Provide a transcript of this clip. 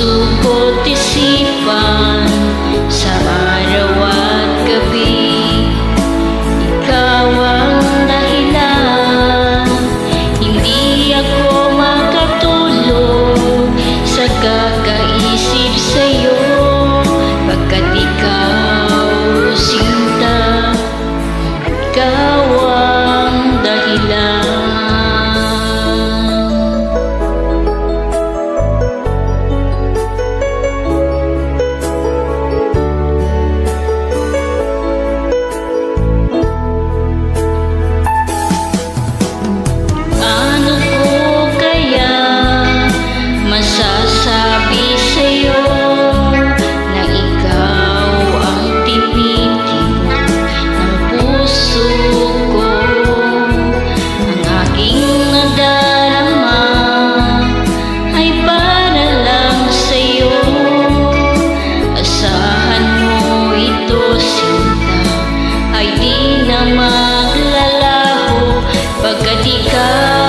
puso ko't isipan sa araw at gabi. Ikaw ang dahilan, hindi ako makatulog sa kakaisip sa'yo, pagkat ikaw sinta, ikaw ang dahilan. Masasabi sa'yo na ikaw ang tinitingnan ng puso ko. Ang aking nadarama ay para lang sa'yo. Asahan mo ito, sinta, ay di na maglalaho, pagkat ikaw